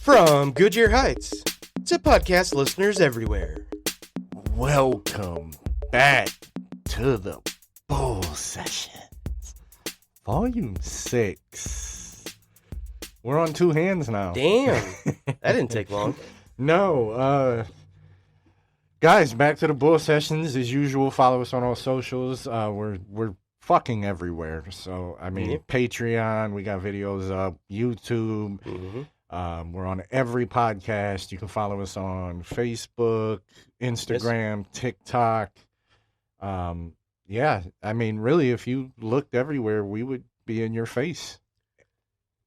From Goodyear Heights to podcast listeners everywhere. Welcome back to the Bull Sessions, Volume 6. We're on two hands now. Damn, that didn't take long. No, guys, back to the Bull Sessions as usual. Follow us on all socials. We're fucking everywhere. So I mean, Patreon, we got videos up, YouTube. We're on every podcast. You can follow us on Facebook, Instagram, TikTok. Yeah, I mean, really, if you looked everywhere, we would be in your face.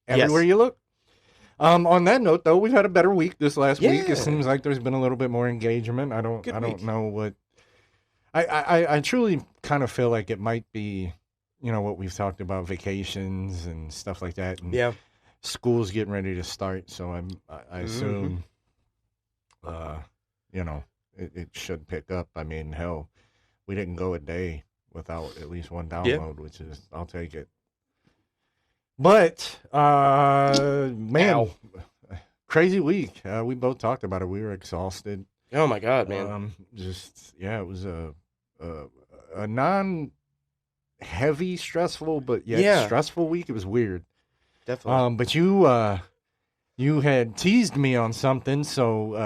Everywhere you look. On that note, though, we've had a better week this last week. It seems like there's been a little bit more engagement. I don't know what. I truly kind of feel like it might be, you know, what we've talked about, vacations and stuff like that. And school's getting ready to start, so I assume, you know, it should pick up. I mean, hell, we didn't go a day without at least one download, which is, I'll take it. But, man, crazy week. We both talked about it. We were exhausted. Oh my God, man. It was a non-heavy, stressful, but yet stressful week. It was weird. Definitely. But you had teased me on something, so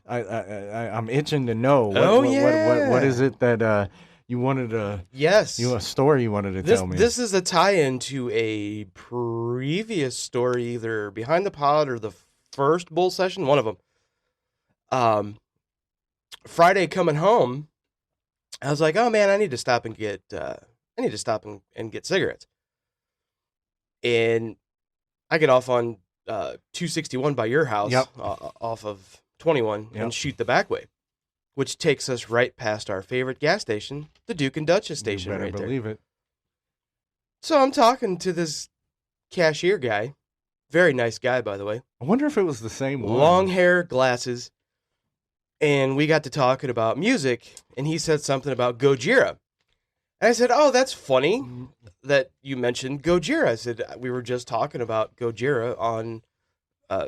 I'm itching to know. What is it that you wanted to? Yes. A story you wanted to tell me. This is a tie-in to a previous story, either behind the pod or the first Bull Session, one of them. Friday coming home, I was like, oh man, I need to stop and get cigarettes. And I get off on 261 by your house, off of 21, and shoot the back way, which takes us right past our favorite gas station, the Duke and Duchess station. You better believe it. So I'm talking to this cashier guy, very nice guy, by the way. I wonder if it was the same one. Long hair, glasses, and we got to talking about music, and he said something about Gojira. And I said, oh, that's funny that you mentioned Gojira. I said, we were just talking about Gojira on,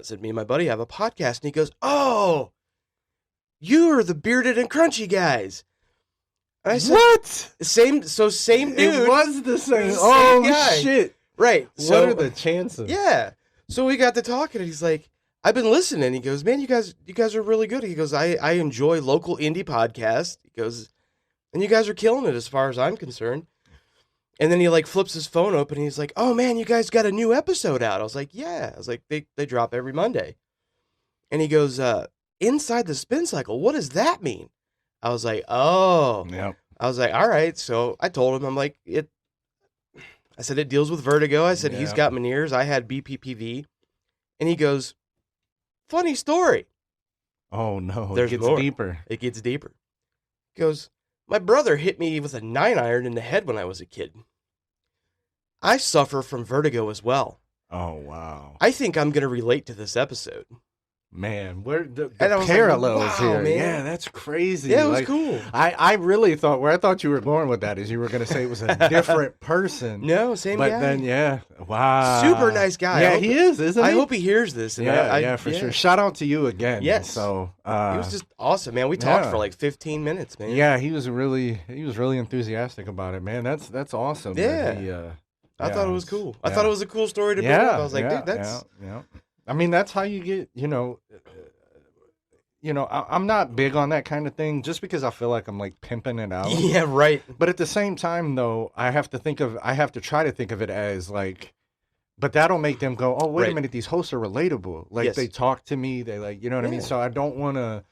said me and my buddy have a podcast. And he goes, oh, you're the bearded and crunchy guys. And I said, what? Same dude. It was the same. Guy. Shit. Right. So, what are the chances? Yeah. So we got to talking, and he's like, I've been listening. He goes, man, you guys are really good. He goes, I enjoy local indie podcasts. He goes, and you guys are killing it as far as I'm concerned. And then he like flips his phone open and he's like, oh man, you guys got a new episode out. I was like, yeah. I was like, they drop every Monday. And he goes, Inside the Spin Cycle, what does that mean? I was like, oh. Yep. I was like, all right. So I told him, I'm like, I said, it deals with vertigo. I said, he's got Meniere's. I had BPPV. And he goes, funny story. Oh no, There's it gets more. deeper. It gets deeper. He goes, my brother hit me with a 9-iron in the head when I was a kid. I suffer from vertigo as well. Oh, wow. I think I'm going to relate to this episode. Man, where the like, parallels wow, here. Man. Yeah, that's crazy. Yeah, it was cool. I really thought, where I thought you were going with that is you were going to say it was a different person. No, same guy. But then, wow. Super nice guy. Yeah, he is, isn't he? I hope he hears this. And for sure. Shout out to you again. Yes. So, he was just awesome, man. We talked for like 15 minutes, man. Yeah, he was really enthusiastic about it, man. That's awesome. Yeah. I thought it was cool. I thought it was a cool story to bring up. I was like, dude, that's... Yeah. I mean, that's how you get, I'm not big on that kind of thing just because I feel like I'm like pimping it out. Yeah, right. But at the same time, though, I have to try to think of it as like, but that'll make them go, oh, wait a minute, these hosts are relatable. Like they talk to me, they like, you know what I mean? So I don't want to,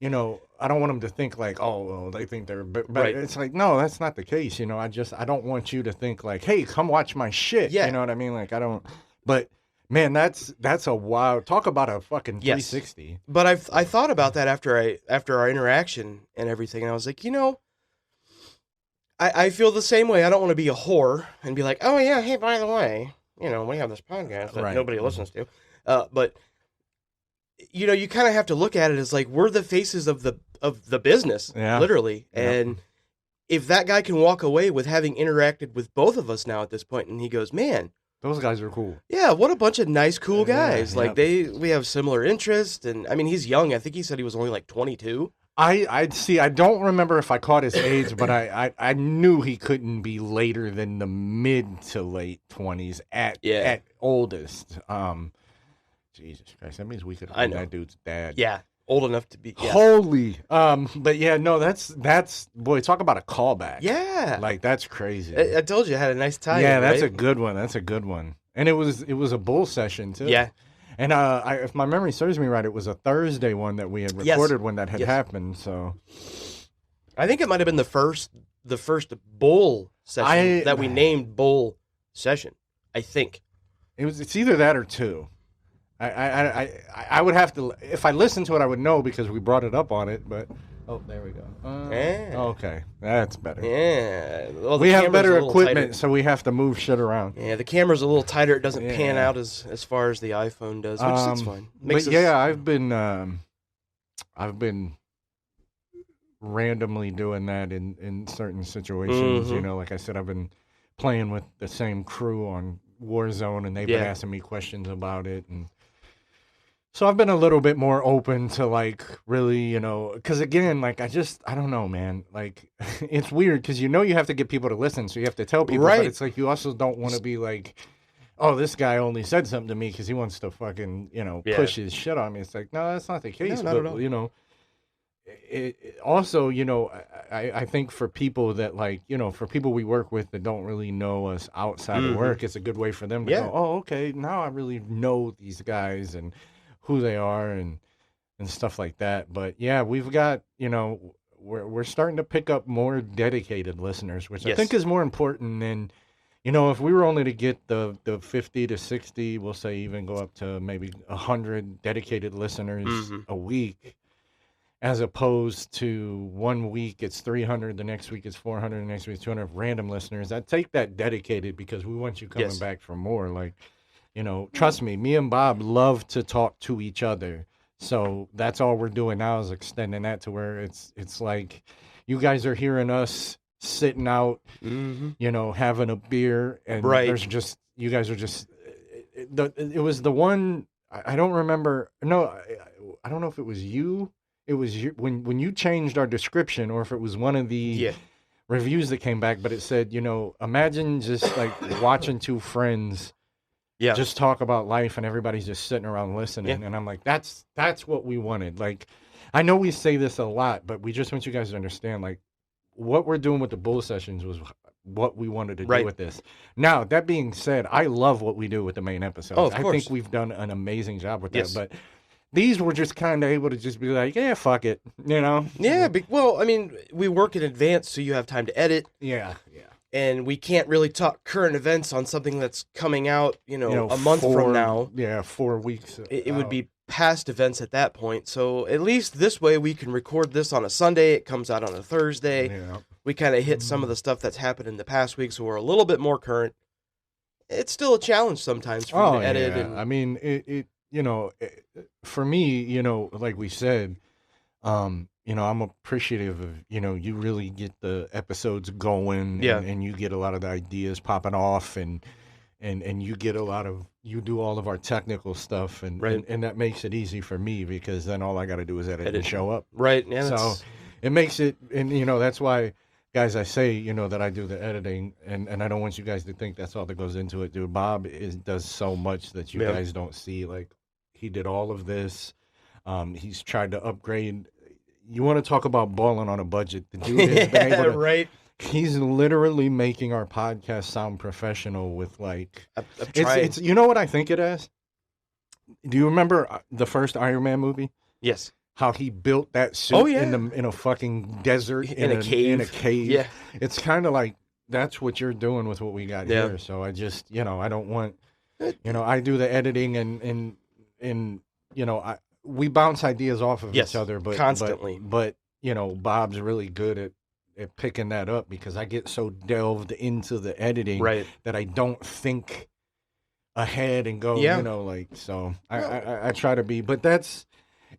I don't want them to think like, oh, well, they think they're, but it's like, no, that's not the case. I don't want you to think like, hey, come watch my shit. Yeah. You know what I mean? Like, but man, that's a wild, talk about a fucking 360. Yes. But I thought about that after our interaction and everything. And I was like, I feel the same way. I don't want to be a whore and be like, oh yeah, hey, by the way, we have this podcast that nobody listens to. But you kind of have to look at it as like, we're the faces of the business, literally. And if that guy can walk away with having interacted with both of us now at this point, and he goes, man, Those guys are cool. Yeah, what a bunch of nice, cool guys. Yeah, Like we have similar interests, and I mean, he's young. I think he said he was only like 22. I see. I don't remember if I caught his age, but I knew he couldn't be later than the mid to late 20s at oldest. Jesus Christ, that means we could have been that dude's dad. Yeah, old enough to be. Yeah. Holy. But yeah, no, that's boy, talk about a callback. Yeah, like that's crazy. I told you I had a nice time. Yeah, that's a good one. That's a good one. And it was a bull session too. Yeah. And if my memory serves me right, it was a Thursday one that we had recorded when that had happened. So I think it might have been the first bull session that we named bull session. I think it's either that or two. I would have to, if I listened to it, I would know because we brought it up on it. But there we go. Okay, that's better. Yeah, well, we have better equipment, so we have to move shit around. Yeah, the camera's a little tighter. It doesn't pan out as far as the iPhone does, which is fine. I've been randomly doing that in certain situations. Mm-hmm. Like I said, I've been playing with the same crew on Warzone, and they've been asking me questions about it, and so I've been a little bit more open to like really, because again, like I don't know, man. Like it's weird because you have to get people to listen, so you have to tell people. Right. But it's like you also don't want to be like, oh, this guy only said something to me because he wants to fucking push his shit on me. It's like no, that's not the case. No, not at all. It also, I think for people that like, for people we work with that don't really know us outside of work, it's a good way for them to go, oh, okay, now I really know these guys and who they are and stuff like that. But yeah, we've got, we're starting to pick up more dedicated listeners, which I think is more important than, if we were only to get the 50 to 60, we'll say even go up to maybe 100 dedicated listeners a week, as opposed to 1 week it's 300, the next week it's 400, the next week it's 200 random listeners. I take that dedicated because we want you coming back for more. Like, trust me and Bob love to talk to each other. So that's all we're doing now is extending that to where it's like you guys are hearing us sitting out, having a beer, and there's just, you guys are just, it was the one, I don't remember, no, I don't know if it was you. It was you, when you changed our description, or if it was one of the reviews that came back, but it said, imagine just like watching two friends just talk about life and everybody's just sitting around listening. And I'm like, that's what we wanted. Like, I know we say this a lot, but we just want you guys to understand, like, what we're doing with the bull sessions was what we wanted to do with this. Now, that being said, I love what we do with the main episodes. Oh, of course. I think we've done an amazing job with that, but these were just kind of able to just be like, yeah, fuck it, Yeah, well, I mean, we work in advance, so you have time to edit. Yeah. And we can't really talk current events on something that's coming out, a month from now. Yeah, 4 weeks. It would be past events at that point. So at least this way we can record this on a Sunday. It comes out on a Thursday. Yeah. We kind of hit some of the stuff that's happened in the past week, so we're a little bit more current. It's still a challenge sometimes for me to edit. Yeah. I mean, it for me, like we said, I'm appreciative of, you really get the episodes going and you get a lot of the ideas popping off and you get you do all of our technical stuff and that makes it easy for me because then all I got to do is edit and show up. Right. Yeah. So it makes it, and that's why, guys, I say, that I do the editing and I don't want you guys to think that's all that goes into it, dude. Bob does so much that you guys don't see. Like, he did all of this. He's tried to upgrade. You want to talk about balling on a budget? The dude has been able to, right. He's literally making our podcast sound professional with like. It's you know what I think it as? Do you remember the first Iron Man movie? Yes. How he built that suit in a fucking desert in a cave. In a cave. Yeah. It's kind of like that's what you're doing with what we got here. So I just I don't want I do the editing and we bounce ideas off of each other, but constantly. But Bob's really good at picking that up because I get so delved into the editing that I don't think ahead and go, so I try to be, but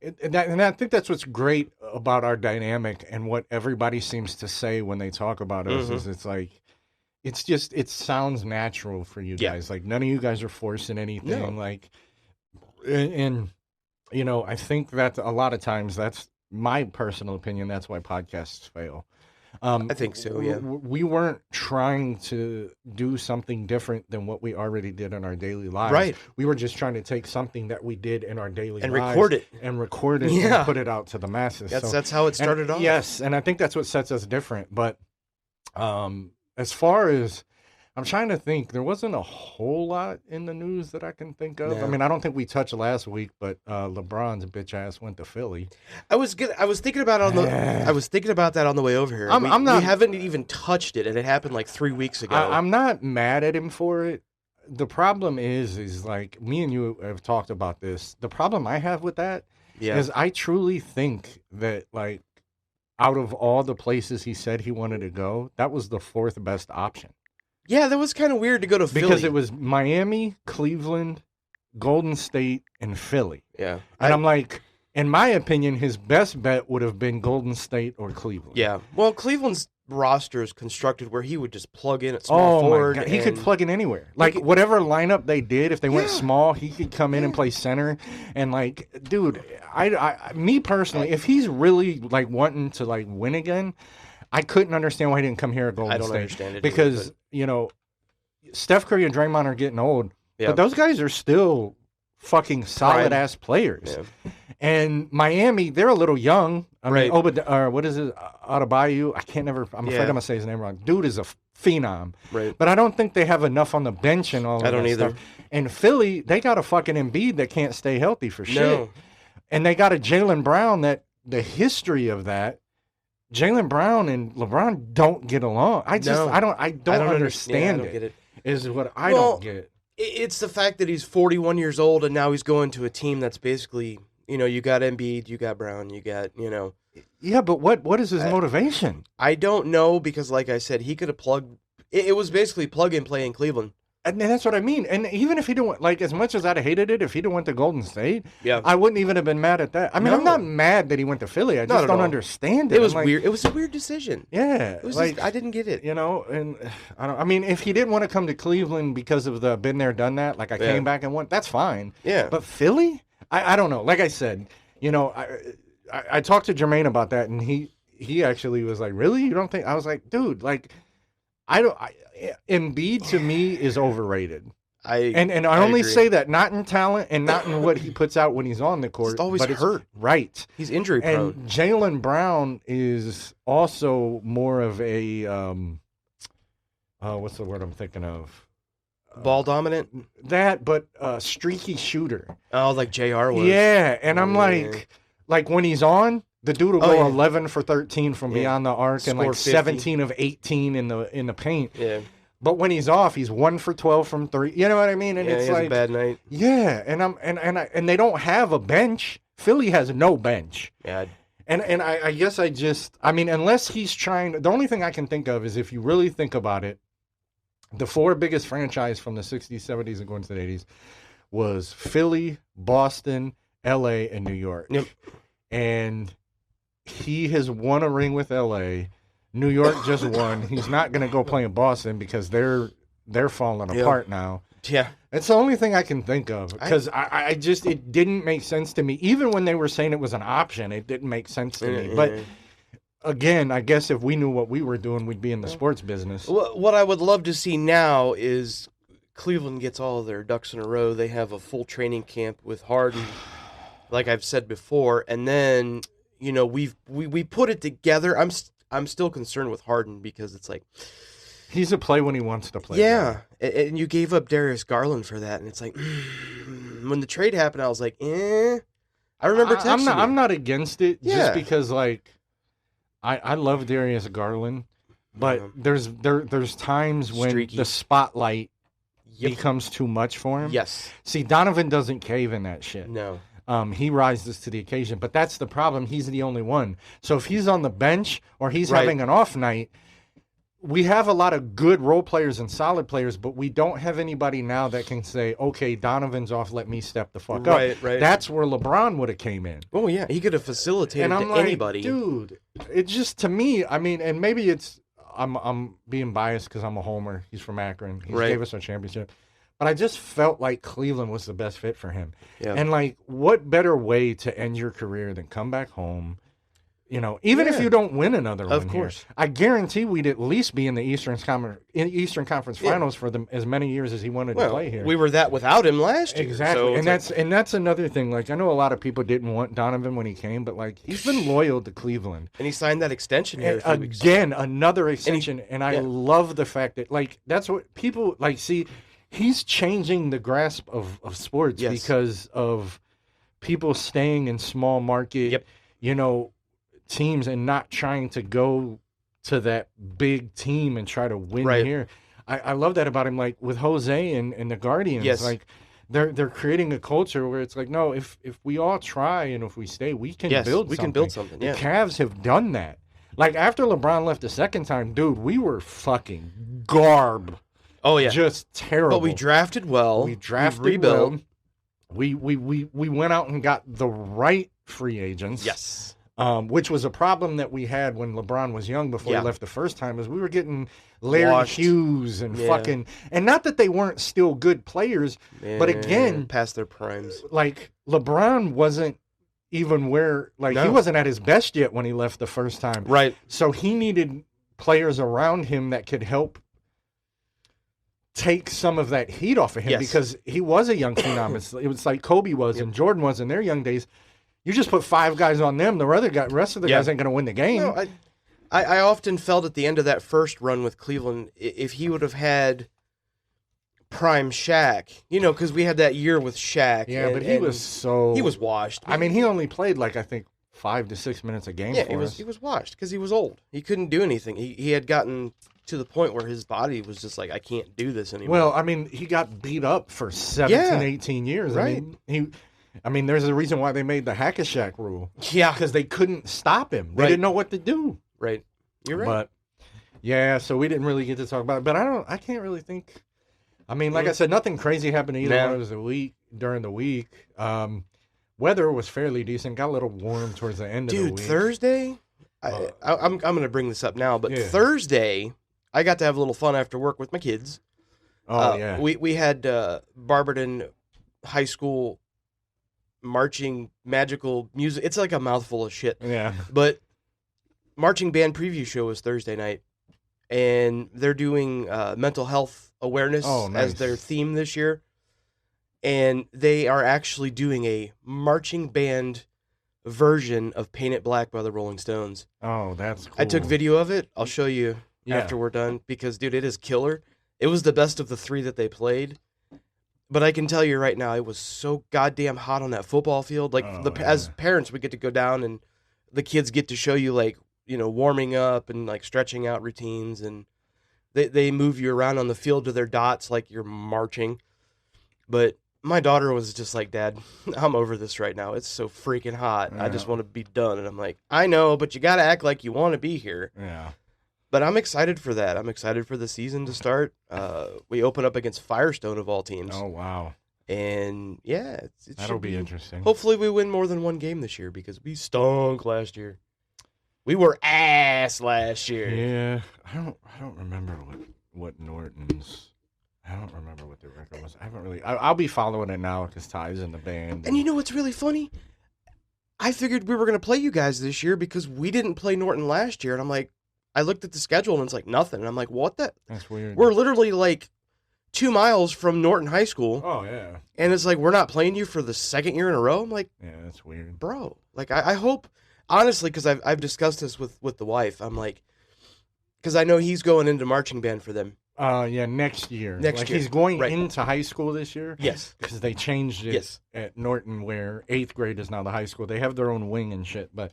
and I think that's what's great about our dynamic and what everybody seems to say when they talk about us is it's like, it's just, it sounds natural for you guys. Like, none of you guys are forcing anything. No. Like, and, you know, I think that a lot of times, that's my personal opinion, that's why podcasts fail. I think so, yeah. We weren't trying to do something different than what we already did in our daily lives. Right. We were just trying to take something that we did in our daily lives. And record it. And put it out to the masses. That's how it started off. Yes, and I think that's what sets us different. But as far as, I'm trying to think, there wasn't a whole lot in the news that I can think of. No. I mean, I don't think we touched last week, but LeBron's bitch ass went to Philly. I was thinking about that on the way over here. We haven't even touched it, and it happened like 3 weeks ago. I'm not mad at him for it. The problem is like, me and you have talked about this. The problem I have with that is I truly think that, like, out of all the places he said he wanted to go, that was the fourth best option. Yeah, that was kind of weird to go to Philly. Because it was Miami, Cleveland, Golden State, and Philly. Yeah. And I'm like, in my opinion, his best bet would have been Golden State or Cleveland. Yeah. Well, Cleveland's roster is constructed where he would just plug in at small forward. My God. He could plug in anywhere. Like, whatever lineup they did, if they went small, he could come in and play center. And, like, dude, me personally, if he's really, like, wanting to, like, win again, I couldn't understand why he didn't come here at Golden State. I don't understand it because, either, you know, Steph Curry and Draymond are getting old, yeah. but those guys are still fucking solid-ass players. Yeah. And Miami, they're a little young. I right. mean, what is it? Adebayo? I'm afraid I'm going to say his name wrong. Dude is a phenom. Right. But I don't think they have enough on the bench and all of that I don't either. stuff. And Philly, they got a fucking Embiid that can't stay healthy for shit. No. And they got a Jaylen Brown that the history of that, Jaylen Brown and LeBron don't get along. I don't understand get it. Is what I don't get. It's the fact that he's 41 years old and now he's going to a team that's basically, you know, you got Embiid, you got Brown, you got, you know. Yeah, but what is his motivation? I don't know, because like I said, he could have plugged. It was basically plug and play in Cleveland. And that's what I mean. And even if he didn't, like, as much as I'd hated it, if he didn't went to Golden State, I wouldn't even have been mad at that. I mean, I'm not mad that he went to Philly. I just don't understand it. It was weird. It was a weird decision. Yeah. It was like, I didn't get it. You know, and I mean, if he didn't want to come to Cleveland because of the been there, done that, like I came back and went, that's fine. Yeah. But Philly? I don't know. Like I said, you know, I talked to Jermaine about that, and he actually was like, really? You don't think? I was like, dude, like, Embiid to me is overrated. I only agree. say that not in talent and not in what he puts out when he's on the court. He's always hurt. Right. He's injury prone. And Jaylen Brown is also more of a what's the word I'm thinking of? Ball dominant? That, but streaky shooter. Oh, like JR was. Yeah, and I'm like when he's on, the dude will go 11 for 13 from beyond the arc and like 50. 17 of 18 in the paint. Yeah. But when he's off, he's 1 for 12 from 3. You know what I mean? And it's he has a bad night. Yeah, and they don't have a bench. Philly has no bench. Yeah. And I guess unless he's trying, the only thing I can think of is, if you really think about it, the 4 biggest franchise from the 60s, 70s, and going to the 80s was Philly, Boston, LA, and New York. Yep. And he has won a ring with LA. New York just won. He's not going to go play in Boston because they're falling apart now. Yeah. It's the only thing I can think of, because I just, it didn't make sense to me. Even when they were saying it was an option, it didn't make sense to me. But again, I guess if we knew what we were doing, we'd be in the sports business. What I would love to see now is Cleveland gets all of their ducks in a row. They have a full training camp with Harden, like I've said before, and then, you know, we put it together. I'm still concerned with Harden, because it's like, he's a play when he wants to play. Yeah, and you gave up Darius Garland for that, and it's like, when the trade happened, I was like, I remember texting you. I'm not against it, just because, like, I love Darius Garland, but there's times when the spotlight becomes too much for him. Yes. See, Donovan doesn't cave in that shit. No. He rises to the occasion, but that's the problem. He's the only one. So if he's on the bench or he's having an off night, we have a lot of good role players and solid players, but we don't have anybody now that can say, okay, Donovan's off, let me step the fuck up. Right. That's where LeBron would have came in. Oh, yeah. He could have facilitated to anybody. Dude, it just, to me, I mean, and maybe it's I'm being biased because I'm a homer. He's from Akron. He Right. gave us our championship. But I just felt like Cleveland was the best fit for him. Yeah. And, like, what better way to end your career than come back home? You know, even if you don't win another one, of course, here, I guarantee we'd at least be in the Eastern Conference Finals for as many years as he wanted to play here. We were that without him last year. Exactly, so and that's another thing. Like, I know a lot of people didn't want Donovan when he came, but like he's been loyal to Cleveland, and he signed that extension here again, another extension. And I love the fact that like that's what people like. See, he's changing the grasp of sports because of people staying in small market. You know, teams and not trying to go to that big team and try to win here. I love that about him. Like with Jose and the Guardians, like they're creating a culture where it's like, no, if we all try and if we stay, we can build something. The Cavs have done that. Like after LeBron left the second time, dude, we were fucking garb. Oh yeah, just terrible. But we drafted well. We rebuilt. We went out and got the right free agents. Yes. Which was a problem that we had when LeBron was young before he left the first time, is we were getting Larry Hughes and fucking, and not that they weren't still good players, but again, past their primes. Like LeBron wasn't even where, like he wasn't at his best yet when he left the first time. Right. So he needed players around him that could help take some of that heat off of him because he was a young phenom. It was like Kobe was and Jordan was in their young days. You just put 5 guys on them. The rest of the guys ain't going to win the game. No, I often felt at the end of that first run with Cleveland, if he would have had prime Shaq, you know, because we had that year with Shaq. Yeah, but he was washed. I mean, he only played like I think 5 to 6 minutes a game. Yeah, he was washed because he was old. He couldn't do anything. He had gotten to the point where his body was just like, I can't do this anymore. Well, I mean, he got beat up for 17, 18 years. Right. I mean, there's a reason why they made the Hack-a-Shack rule. Yeah. Because they couldn't stop him. They didn't know what to do. Right. You're right. But, yeah, so we didn't really get to talk about it. But I can't really think. I mean, like I said, nothing crazy happened either one of us during the week. Weather was fairly decent. Got a little warm towards the end of the week. Dude, Thursday, I'm going to bring this up now, but Thursday, I got to have a little fun after work with my kids. Oh, yeah. We had Barberton High School marching magical music. It's like a mouthful of shit. Yeah. But marching band preview show was Thursday night, and they're doing mental health awareness as their theme this year. And they are actually doing a marching band version of Paint It Black by the Rolling Stones. Oh, that's cool. I took video of it. I'll show you after we're done because, dude, it is killer. It was the best of the 3 that they played. But I can tell you right now, it was so goddamn hot on that football field. Like, as parents, we get to go down and the kids get to show you, like, you know, warming up and, like, stretching out routines. And they move you around on the field to their dots like you're marching. But my daughter was just like, Dad, I'm over this right now. It's so freaking hot. I just want to be done. And I'm like, I know, but you got to act like you want to be here. Yeah. But I'm excited for that. I'm excited for the season to start. We open up against Firestone of all teams. Oh, wow. And, yeah. That'll be interesting. Hopefully we win more than one game this year because we stunk last year. We were ass last year. Yeah. I don't remember what Norton's... I don't remember what their record was. I haven't really... I'll be following it now because Ty's in the band. And you know what's really funny? I figured we were going to play you guys this year because we didn't play Norton last year. And I'm like, I looked at the schedule and it's like nothing. And I'm like, what the? That's weird. We're literally like 2 miles from Norton High School. Oh, yeah. And it's like, we're not playing you for the second year in a row? I'm like, yeah, that's weird. Bro, like, I hope, honestly, because I've discussed this with the wife. I'm like, because I know he's going into marching band for them. Yeah, next year. Next year. He's going into high school this year? Yes. Because they changed it at Norton where 8th grade is now the high school. They have their own wing and shit, but...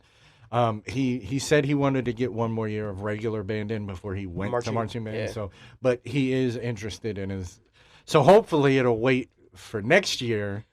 he said he wanted to get one more year of regular band in before he went to marching band. Yeah. So, but he is interested in his. So hopefully it'll wait for next year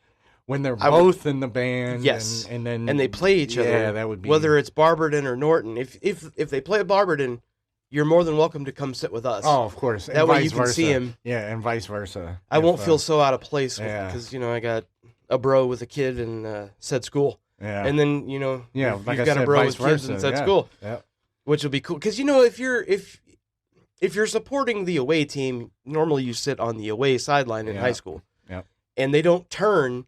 when they're both in the band. Yes, and then they play each other. Yeah, that would be whether it's Barberton or Norton. If they play at Barberton, you're more than welcome to come sit with us. Oh, of course. That way you can see him. Yeah, and vice versa. I won't feel so out of place because I got a bro with a kid in said school. Yeah. And then, like you've got a bro with kids in said school. Yeah. Which will be cool. Because, if if you're supporting the away team, normally you sit on the away sideline in high school. Yep. And they don't turn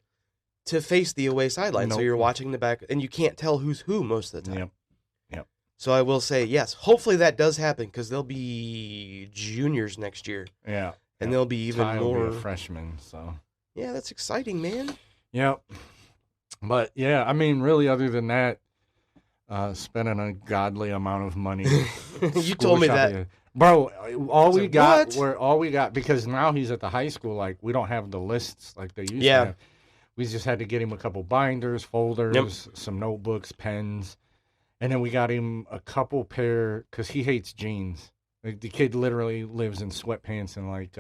to face the away sideline. Nope. So you're watching the back, and you can't tell who's who most of the time. Yep. Yep. So I will say, yes, hopefully that does happen because they'll be juniors next year. Yeah. And they'll be even Ty more. will be a freshman, so. Yeah, that's exciting, man. Yep. But, yeah, I mean, really, other than that, spending a godly amount of money. You told me that. Bro, all we got, because now he's at the high school, like, we don't have the lists like they used to have. We just had to get him a couple binders, folders, some notebooks, pens. And then we got him a couple pair, because he hates jeans. Like, the kid literally lives in sweatpants and, like,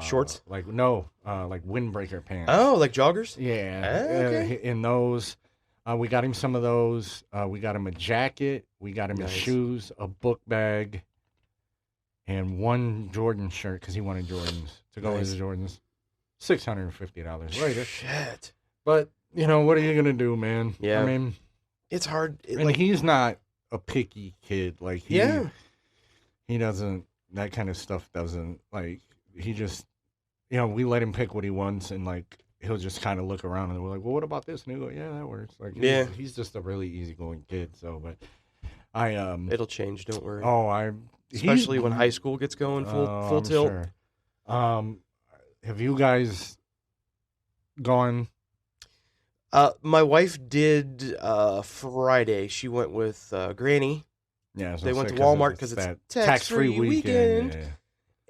shorts? Like, no, like windbreaker pants. Oh, like joggers? Yeah. Okay. In those. We got him some of those. We got him a jacket. We got him his shoes, a book bag, and one Jordan shirt because he wanted Jordans to go with the Jordans. $650 later. Shit. But, you know, what are you going to do, man? Yeah. I mean, it's hard. And he's not a picky kid. Like, he doesn't, that kind of stuff doesn't, like, he just, you know, we let him pick what he wants and, like, he'll just kind of look around and we're like, well, what about this? And he'll go, yeah, that works. Like, he's just a really easygoing kid. So, but it'll change. Don't worry. Especially when high school gets going full tilt. Sure. Have you guys gone? My wife did Friday. She went with Granny. Yeah, they went to Walmart because it's tax-free weekend. Yeah.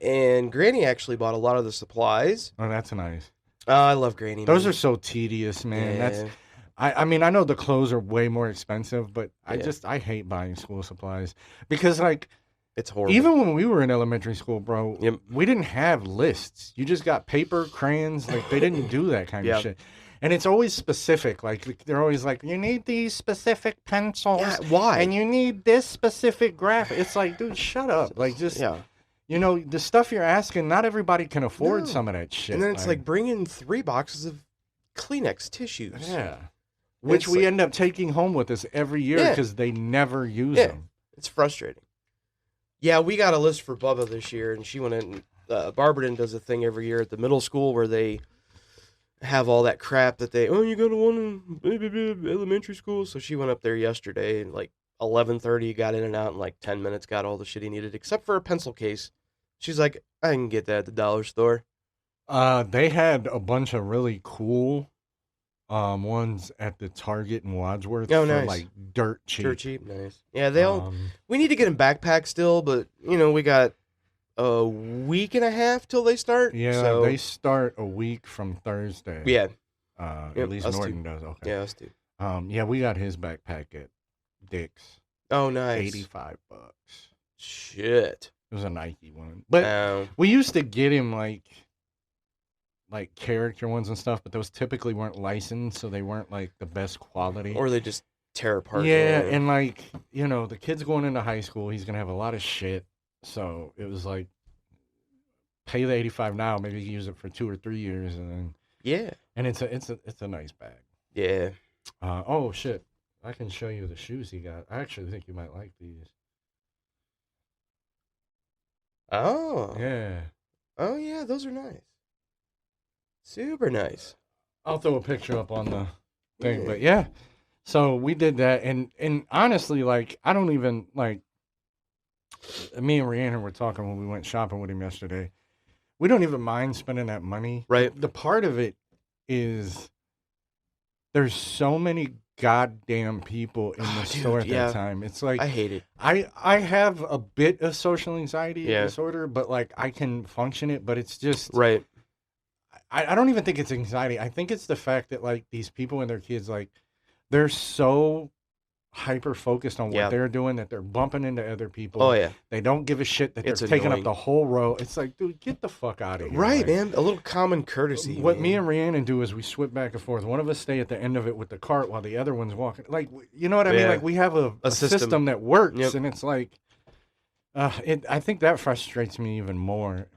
And Granny actually bought a lot of the supplies. Oh, that's nice. I love Granny. Those are so tedious, man. Yeah. I mean, I know the clothes are way more expensive, but I hate buying school supplies because, like, it's horrible. Even when we were in elementary school, bro, we didn't have lists. You just got paper, crayons. Like, they didn't do that kind of shit. And it's always specific. Like, they're always like, you need these specific pencils. Yeah, why? And you need this specific graphic. It's like, dude, shut up. Like, just... Yeah. You know, the stuff you're asking, not everybody can afford some of that shit. And then it's like bring in 3 boxes of Kleenex tissues. Yeah. Which we end up taking home with us every year because they never use them. It's frustrating. Yeah, we got a list for Bubba this year, and she went in. Barberton does a thing every year at the middle school where they have all that crap that you go to one in elementary school. So she went up there yesterday and like 11:30, got in and out in like 10 minutes, got all the shit he needed, except for a pencil case. She's like, I can get that at the dollar store. They had a bunch of really cool ones at the Target in Wadsworth for like dirt cheap. Dirt cheap, nice. Yeah, we need to get them backpacks still, but you know, we got a week and a half till they start. Yeah, so. They start a week from Thursday. Yeah. At least Norton does. Okay. Yeah, us too. Yeah, we got his backpack at Dick's. Oh, nice. $85. Shit. It was a Nike one. But we used to get him like character ones and stuff, but those typically weren't licensed, so they weren't like the best quality. Or they just tear apart. Yeah, and like, you know, the kid's going into high school, he's going to have a lot of shit. So it was like, pay the $85 now, maybe you can use it for 2 or 3 years, and then and it's a nice bag. Yeah. Oh shit, I can show you the shoes he got. I actually think you might like these. Oh. Yeah. Oh, yeah, those are nice. Super nice. I'll throw a picture up on the thing, but yeah. So we did that, and honestly, like, I don't even, like, me and Rhiannon were talking when we went shopping with him yesterday. We don't even mind spending that money. Right. The part of it is there's so many goddamn people in the store at that time. It's like, I hate it. I have a bit of social anxiety disorder, but like I can function it, but it's just right. I don't even think it's anxiety. I think it's the fact that like these people and their kids, like, they're so hyper focused on what they're doing that they're bumping into other people. Oh yeah. They don't give a shit that they're taking up the whole row. It's like, dude, get the fuck out of here. Right, like, man. A little common courtesy. What me and Rhiannon do is we swip back and forth. One of us stay at the end of it with the cart while the other one's walking. Like, you know what I mean? Like, we have a system that works, and it's like, I think that frustrates me even more.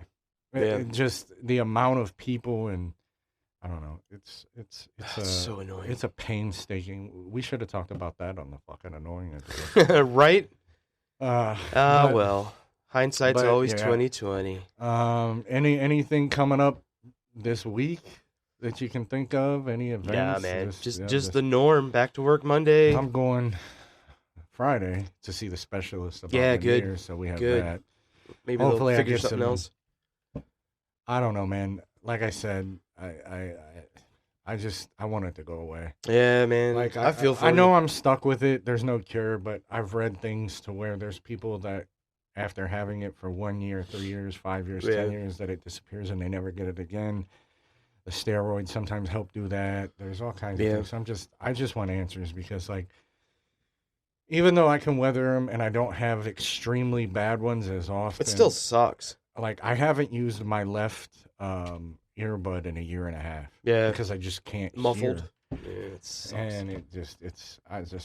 Just the amount of people, and I don't know. It's so annoying. It's a painstaking. We should have talked about that on the fucking annoying. Right? Well, hindsight's always yeah. 2020. Anything coming up this week that you can think of? Any events? Nah, man, just the norm. Back to work Monday. I'm going Friday to see the specialist about Yeah, the good. ear, so we have Good. that. Maybe Hopefully they'll I figure get something some- else. I don't know, man. Like I said, I want it to go away. Yeah, man. Like I feel for I know you. I'm stuck with it. There's no cure, but I've read things to where there's people that after having it for 1 year, 3 years, 5 years, 10 years, that it disappears and they never get it again. The steroids sometimes help do that. There's all kinds of things. So I just want answers because, like, even though I can weather them and I don't have extremely bad ones as often, it still sucks. Like, I haven't used my left earbud in 1.5 years. Yeah, because I just can't muffled. hear. Yeah, it sucks. And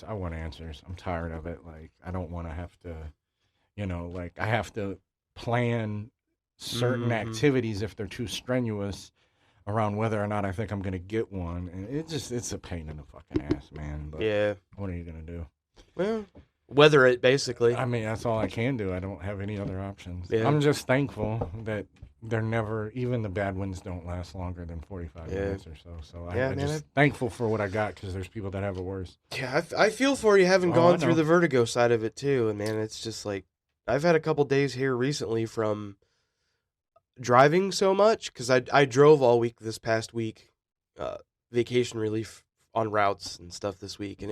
I want answers. I'm tired of it. Like, I don't want to have to, like, I have to plan certain activities if they're too strenuous around whether or not I think I'm going to get one. And it's a pain in the fucking ass, man. But yeah. what are you going to do? Well, weather it, basically. I mean, that's all I can do. I don't have any other options. Yeah. I'm just thankful that they're never, even the bad ones don't last longer than 45 minutes or so. So I'm just thankful for what I got because there's people that have it worse. Yeah, I feel for you having gone through the vertigo side of it too. And man, it's just like, I've had a couple days here recently from driving so much because I drove all week this past week, vacation relief on routes and stuff this week. And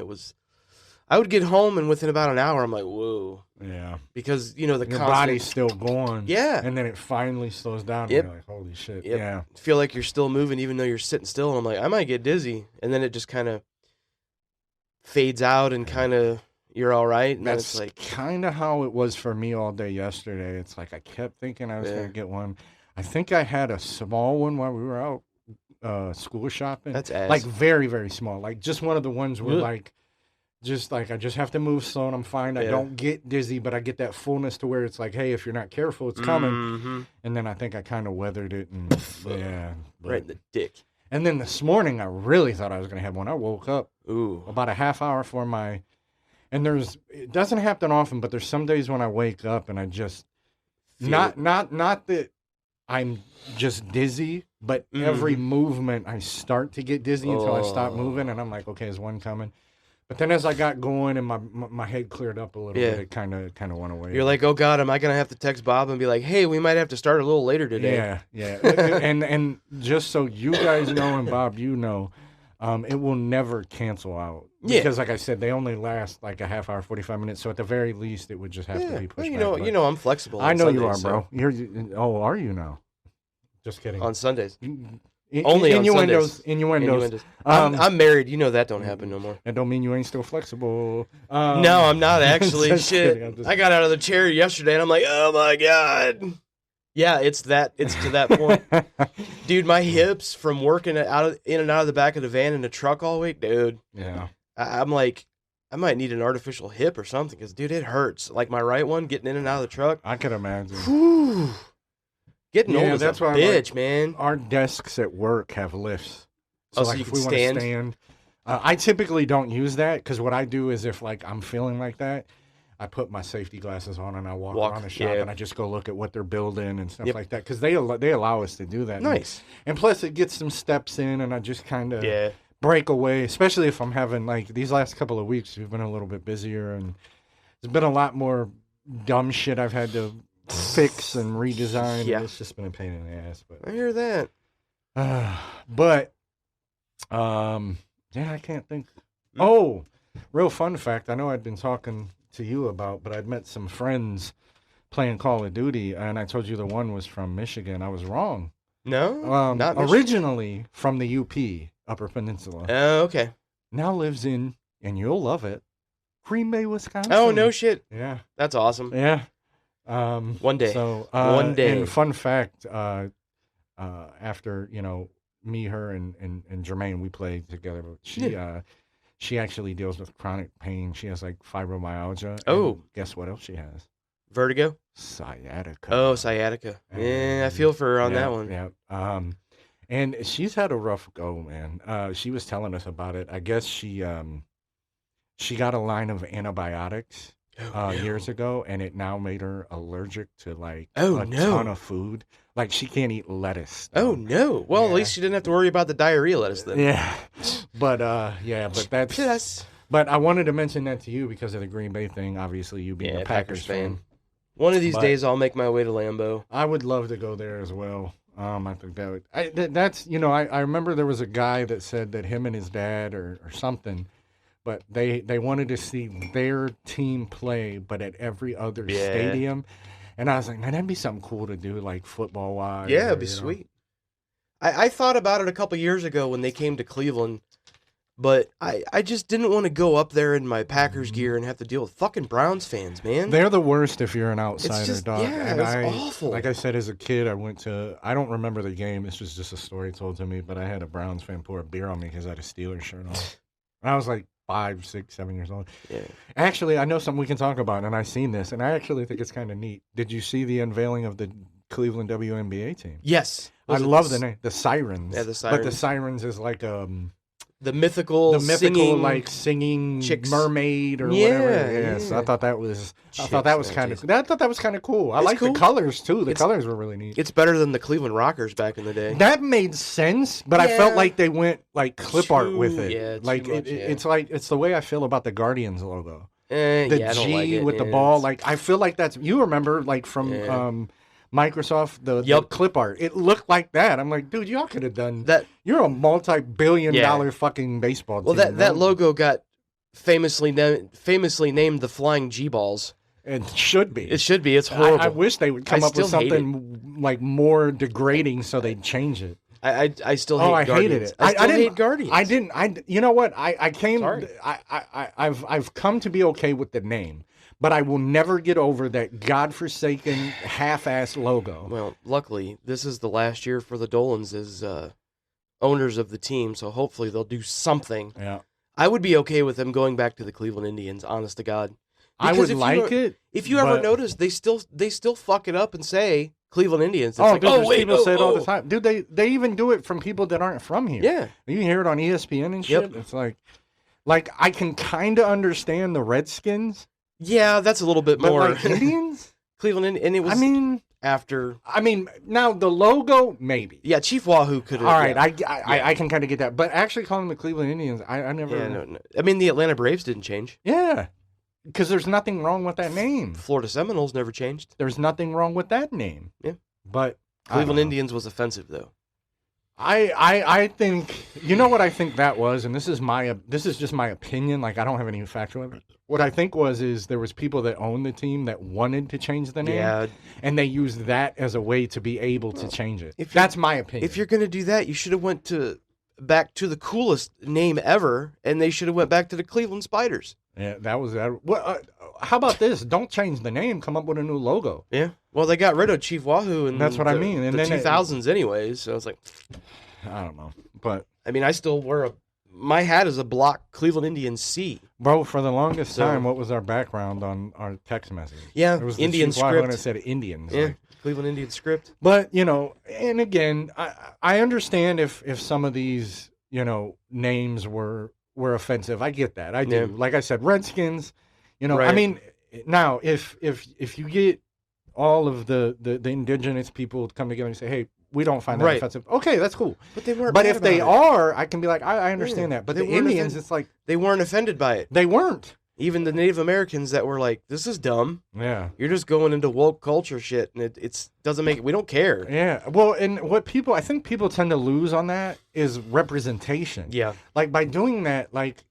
I would get home and within about an hour, I'm like, whoa. Yeah. Because, the your body's still going. Yeah. And then it finally slows down. Yep. And you're like, holy shit. Yep. Yeah. Feel like you're still moving even though you're sitting still. And I'm like, I might get dizzy. And then it just kind of fades out and kind of, you're all right. And that's it's like kind of how it was for me all day yesterday. It's like I kept thinking I was going to get one. I think I had a small one while we were out school shopping. That's ass. Like very, very small. Like just one of the ones where I just have to move slow and I'm fine. I don't get dizzy, but I get that fullness to where it's like, hey, if you're not careful, it's coming. Mm-hmm. And then I think I kind of weathered it. And right in the dick. And then this morning, I really thought I was going to have one. I woke up about a half hour for and it doesn't happen often, but there's some days when I wake up and I just, not that I'm just dizzy, but every movement I start to get dizzy until I stop moving, and I'm like, okay, is one coming? But then as I got going and my head cleared up a little bit, it kind of went away. You're like, oh God, am I gonna have to text Bob and be like, hey, we might have to start a little later today? Yeah. and just so you guys know, and Bob, it will never cancel out. Because like I said, they only last like a half hour, 45 minutes. So at the very least, it would just have to be pushed back. You know, I'm flexible. I know Sundays, you are, bro. Are you now? Just kidding. On Sundays. Only on Sundays. Innuendos. I'm married. You know that don't happen no more. That don't mean you ain't still flexible. No, I'm not actually. Shit. I got out of the chair yesterday and I'm like, oh my God. Yeah, it's to that point. Dude, my hips from working in and out of the back of the van in the truck all week, dude. Yeah. I'm like, I might need an artificial hip or something because, dude, it hurts. Like my right one, getting in and out of the truck. I could imagine. Whew. Getting old is a bitch, man. Our desks at work have lifts. So like if we want to stand. I typically don't use that because what I do is if like I'm feeling like that, I put my safety glasses on and I walk around the shop and I just go look at what they're building and stuff like that because they allow us to do that. Nice. And plus it gets some steps in and I just kind of break away, especially if I'm having like these last couple of weeks, we've been a little bit busier and there's been a lot more dumb shit I've had to fix and redesign. Yeah. It's just been a pain in the ass. But I hear that. I can't think. Oh, real fun fact. I know I'd been talking to you about, but I'd met some friends playing Call of Duty, and I told you the one was from Michigan. I was wrong. No, not originally from the UP, Upper Peninsula. Oh, okay. Now lives in, and you'll love it, Green Bay, Wisconsin. Oh, no shit. Yeah. That's awesome. Yeah. One day. So one day. And fun fact, after me, her, and Jermaine, we played together. But she actually deals with chronic pain. She has like fibromyalgia. Oh, guess what else she has? Vertigo. Sciatica. Oh, sciatica. Yeah, I feel for her on that one. Yeah. And she's had a rough go, man. She was telling us about it. I guess she got a line of antibiotics. years ago, and it now made her allergic to like Oh, a no. ton of food. Like she can't eat lettuce. Oh no! Well, at least she didn't have to worry about the diarrhea lettuce then. Yeah, but that's. Yes. But I wanted to mention that to you because of the Green Bay thing. Obviously, you being a Packers fan. One of these days, I'll make my way to Lambeau. I would love to go there as well. I think that would. That's I remember there was a guy that said that him and his dad or something, but they wanted to see their team play, but at every other stadium. And I was like, man, that'd be something cool to do, like football wise. Yeah, it'd be sweet. I thought about it a couple years ago when they came to Cleveland, but I just didn't want to go up there in my Packers gear and have to deal with fucking Browns fans, man. They're the worst if you're an outsider, dog. Yeah, and it's awful. Like I said, as a kid, I don't remember the game. This was just a story told to me, but I had a Browns fan pour a beer on me because I had a Steelers shirt on. And I was like 5, 6, 7 years old. Yeah. Actually, I know something we can talk about, and I've seen this, and I actually think it's kind of neat. Did you see the unveiling of the Cleveland WNBA team? Yes. I love the name, the Sirens. Yeah, the Sirens. But the Sirens is like the mythical singing, like singing chicks. Mermaid or Yeah, whatever. yeah. So I thought that was kind of cool. I like cool. the colors too. The colors were really neat. It's better than the Cleveland Rockers back in the day. That made sense, but I felt like they went like clip art with it. Yeah, like it's the way I feel about the Guardians logo. The The G with the ball, like I feel like that's you remember like from Microsoft the clip art. It looked like that. I'm like, dude, y'all could have done that. You're a multi-billion-dollar fucking baseball team. Well, that logo got famously named the Flying G-Balls. It should be. It should be. It's horrible. I wish they would come up with something like more degrading so they'd change it. I still hate Guardians. Hated it. I still hate Guardians. You know what? I came. Sorry. I've come to be okay with the name, but I will never get over that godforsaken half-ass logo. Well, luckily, this is the last year for the Dolans as owners of the team, so hopefully they'll do something. Yeah. I would be okay with them going back to the Cleveland Indians, honest to God. Because I would like it. If you ever notice, they still fuck it up and say Cleveland Indians. It's people say it all the time. Dude, they even do it from people that aren't from here. Yeah. You can hear it on ESPN and shit. Yep. It's like I can kind of understand the Redskins. Yeah, that's a little bit more. Like Indians? Cleveland, and it was after. Now the logo, maybe. Yeah, Chief Wahoo could have. All right, I can kind of get that. But actually calling them the Cleveland Indians, I never. Yeah, no. I mean, the Atlanta Braves didn't change. Yeah. Because there's nothing wrong with that name. Florida Seminoles never changed. There's nothing wrong with that name. Yeah. But Cleveland Indians was offensive, though. I think, you know what I think that was, and this is just my opinion, like I don't have any factual evidence. What I think is there was people that owned the team that wanted to change the name, and they used that as a way to be able to change it. That's my opinion. If you're going to do that, you should have went back to the coolest name ever, and they should have went back to the Cleveland Spiders. Yeah, that was that. Well, how about this? Don't change the name. Come up with a new logo. Yeah. Well, they got rid of Chief Wahoo, and that's what I mean. In the 2000s, anyways. So I was like, I don't know, but I mean, I still wear my hat is a block Cleveland Indians C. Bro, for the longest time, what was our background on our text message? Yeah, it was Indian script. When it said Indians. Yeah, Cleveland Indian script. But and again, I understand if some of these names were offensive. I get that. I do. Yeah. Like I said, Redskins. Right. I mean, now if you get all of the indigenous people to come together and say, hey, we don't find that offensive. Okay, that's cool. But they weren't. But if they are, I can be like, I understand that. But the Indians, it's like they weren't offended by it. They weren't. Even the Native Americans that were like, this is dumb. Yeah. You're just going into woke culture shit, and it doesn't make it. We don't care. Yeah. Well, and I think people tend to lose on that is representation. Yeah. Like by doing that, like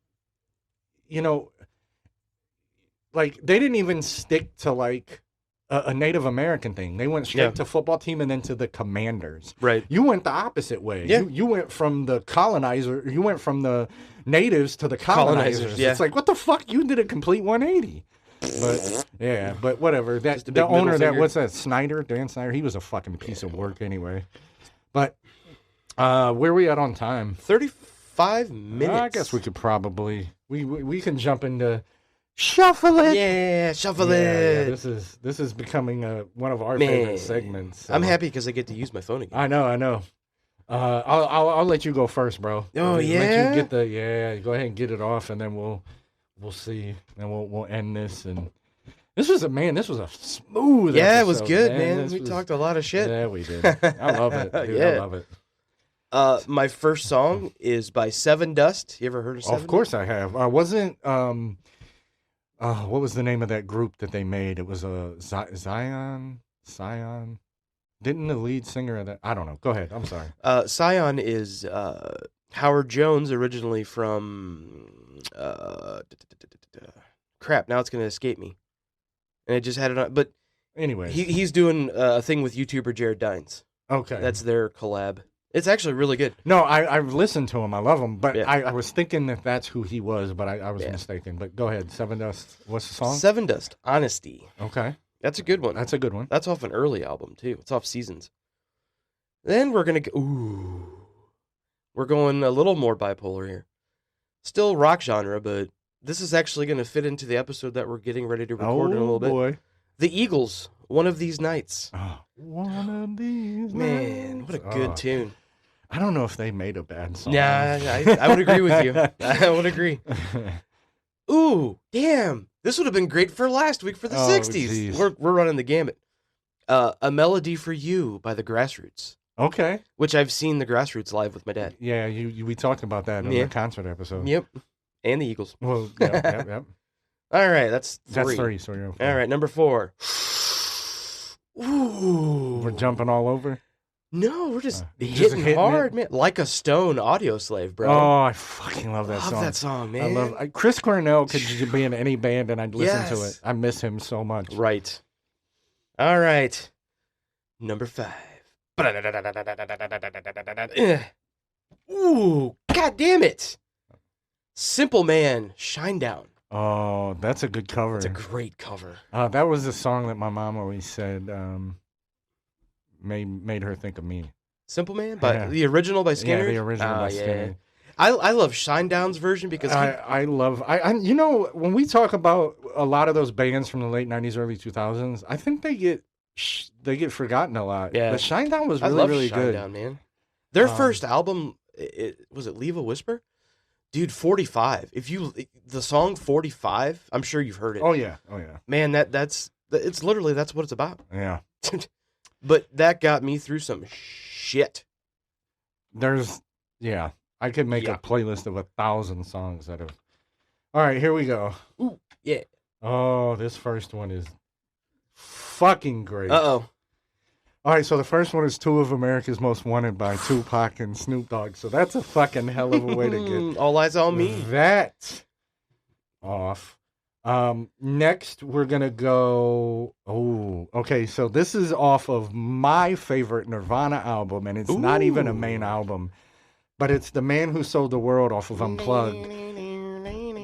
they didn't even stick to like a Native American thing. They went straight to football team and then to the Commanders. Right. You went the opposite way. Yeah. You went from the colonizer. You went from the natives to the colonizers. Yeah. It's like, what the fuck? You did a complete 180. But whatever. That the owner what's that? Snyder, Dan Snyder. He was a fucking piece of work anyway. But where are we at on time? 35 minutes. I guess we could probably we can jump into. Shuffle it. Yeah, shuffle it. Yeah, this is becoming one of our favorite segments. So. I'm happy because I get to use my phone again. I know. I'll let you go first, bro. Oh yeah. Let you get go ahead and get it off, and then we'll see, and we'll end this. And This was a smooth Yeah, it was episode, good, man. We was- talked a lot of shit. Yeah, we did. I love it. Dude, Yeah. I love it. My first song is by Seven Dust. You ever heard of Seven? Of course I have. Wasn't what was the name of that group that they made? It was a Zion. Didn't the lead singer of that? I don't know. Go ahead. I'm sorry. Scion is Howard Jones, originally from crap. Now it's gonna escape me, and it just had it on. But anyway, he's doing a thing with YouTuber Jared Dines. Okay, that's their collab. It's actually really good. No, I've listened to him. I love him, but Yeah. I was thinking that that's who he was, but I was mistaken. But go ahead. Seven Dust. What's the song? Seven Dust. Honesty. Okay, that's a good one. That's a good one. That's off an early album too. It's off Seasons. Then we're gonna go. Ooh. We're going a little more bipolar here. Still rock genre, but this is actually going to fit into the episode that we're getting ready to record in a little bit. The Eagles, One of These Nights. Oh, one of these Man, nights. what a good tune. I don't know if they made a bad song. Yeah, I would agree with you. I would agree. Ooh, damn. This would have been great for last week for the 60s. Geez. We're running the gamut. A Melody for You by the Grassroots. Okay. Which I've seen the Grassroots live with my dad. Yeah, we talked about that in the concert episode. Yep. And the Eagles. Well, yep. All right, that's 3. That's 3, so you're okay. All right, number 4. Ooh. We're jumping all over? No, we're just hitting hard, man. Like a Stone, Audio Slave, bro. Oh, I fucking love that song. Love that song, man. I love Chris Cornell could be in any band and I'd listen to it. I miss him so much. Right. All right. Number 5. Ooh, god damn it. Simple Man, Shinedown. Oh, that's a good cover. It's a great cover. That was the song that my mom always said made her think of me. Simple Man? By the original by Skinner? Yeah, the original by Skinner. I love Shinedown's version because I love you know, when we talk about a lot of those bands from the late 90s, early 2000s, I think they get forgotten a lot. Yeah. But Shinedown was I really, love really Shinedown, good. Man. Their first album, was it Leave a Whisper? Dude, 45. The song 45, I'm sure you've heard it. Oh yeah. Man, it's literally that's what it's about. Yeah. But that got me through some shit. I could make a playlist of 1,000 songs that have. All right, here we go. Ooh, yeah. Oh, this first one is fucking great. Uh-oh. All right, so the first one is 2 of America's Most Wanted by Tupac and Snoop Dogg. So that's a fucking hell of a way to get All Eyes on Me. That off. Next, we're going to go... Oh, okay, so this is off of my favorite Nirvana album, and it's not even a main album, but it's The Man Who Sold the World off of Unplugged.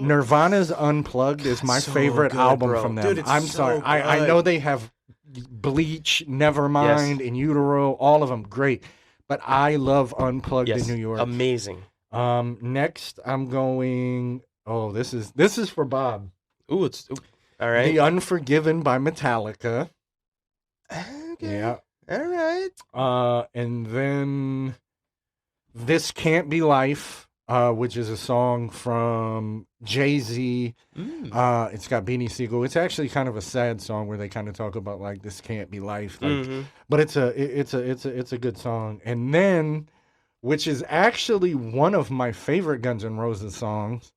Nirvana's Unplugged is my favorite album from them. Dude, I'm sorry. I know they have Bleach, Nevermind, In Utero, all of them great. But I love Unplugged in New York. Amazing. Next, I'm going... Oh, this is for Bob. Ooh, all right. The Unforgiven by Metallica. Okay. Yeah. All right. And then This Can't Be Life, which is a song from Jay-Z. It's got Beanie Siegel. It's actually kind of a sad song where they kind of talk about like this can't be life. But it's a good song. And then, which is actually one of my favorite Guns N' Roses songs,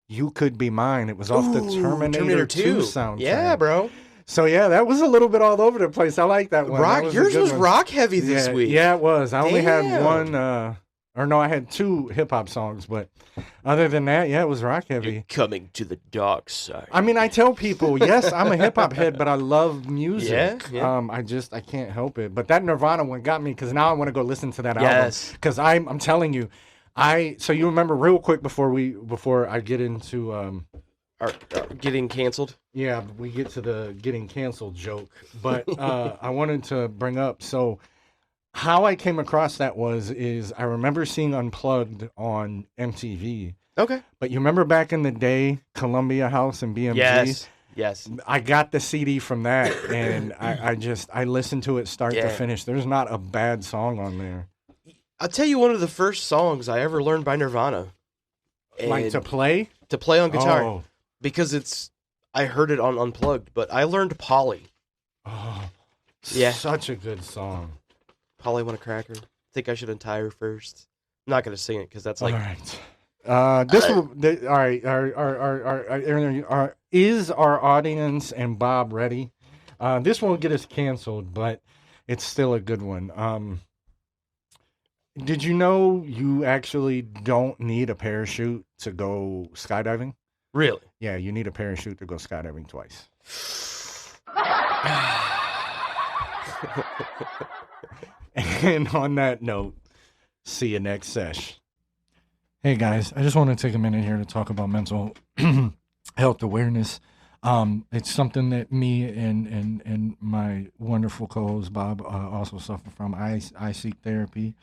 You Could Be Mine. It was off the Terminator 2 soundtrack. Yeah, bro. So yeah, that was a little bit all over the place. I like that one. Yours was rock heavy this week. Yeah, it was. I only had one. I had 2 hip hop songs, but other than that, yeah, it was rock heavy. You're coming to the dark side. I mean, I tell people, yes, I'm a hip hop head, but I love music. Yeah. I can't help it. But that Nirvana one got me because now I want to go listen to that album. Because I'm telling you, so you remember real quick before I get into getting canceled. Yeah, we get to the getting canceled joke, but I wanted to bring up how I came across that is I remember seeing Unplugged on MTV. Okay. But you remember back in the day, Columbia House and BMG? Yes. I got the CD from that, and I listened to it start to finish. There's not a bad song on there. I'll tell you one of the first songs I ever learned by Nirvana. Like to play? To play on guitar. Oh. Because it's I heard it on Unplugged, but I learned Polly. Oh, yeah, such a good song. Polly want a cracker. Think I should untie her first. I'm not gonna sing it because that's like. All right. All right. Is our audience and Bob ready? This won't get us canceled, but it's still a good one. Did you know you actually don't need a parachute to go skydiving? Really? Yeah, you need a parachute to go skydiving twice. And on that note, see you next sesh. Hey guys, I just want to take a minute here to talk about mental health awareness. It's something that me and my wonderful co-host Bob also suffer from. I seek therapy.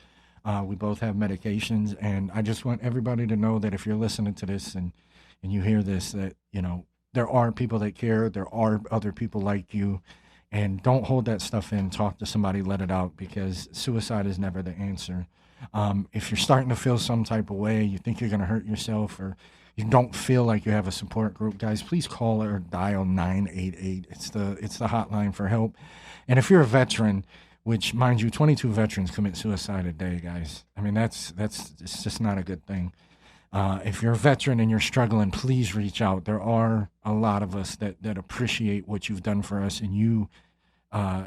We both have medications, and I just want everybody to know that if you're listening to this and you hear this, that there are people that care. There are other people like you, and don't hold that stuff in. Talk to somebody, let it out, because suicide is never the answer. If you're starting to feel some type of way, you think you're going to hurt yourself, or you don't feel like you have a support group, guys, please call or dial 988. It's the hotline for help. And if you're a veteran, which, mind you, 22 veterans commit suicide a day, guys. I mean, it's just not a good thing. If you're a veteran and you're struggling, please reach out. There are a lot of us that appreciate what you've done for us, and you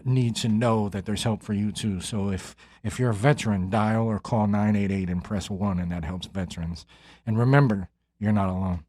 need to know that there's help for you too. So if you're a veteran, dial or call 988 and press 1, and that helps veterans. And remember, you're not alone.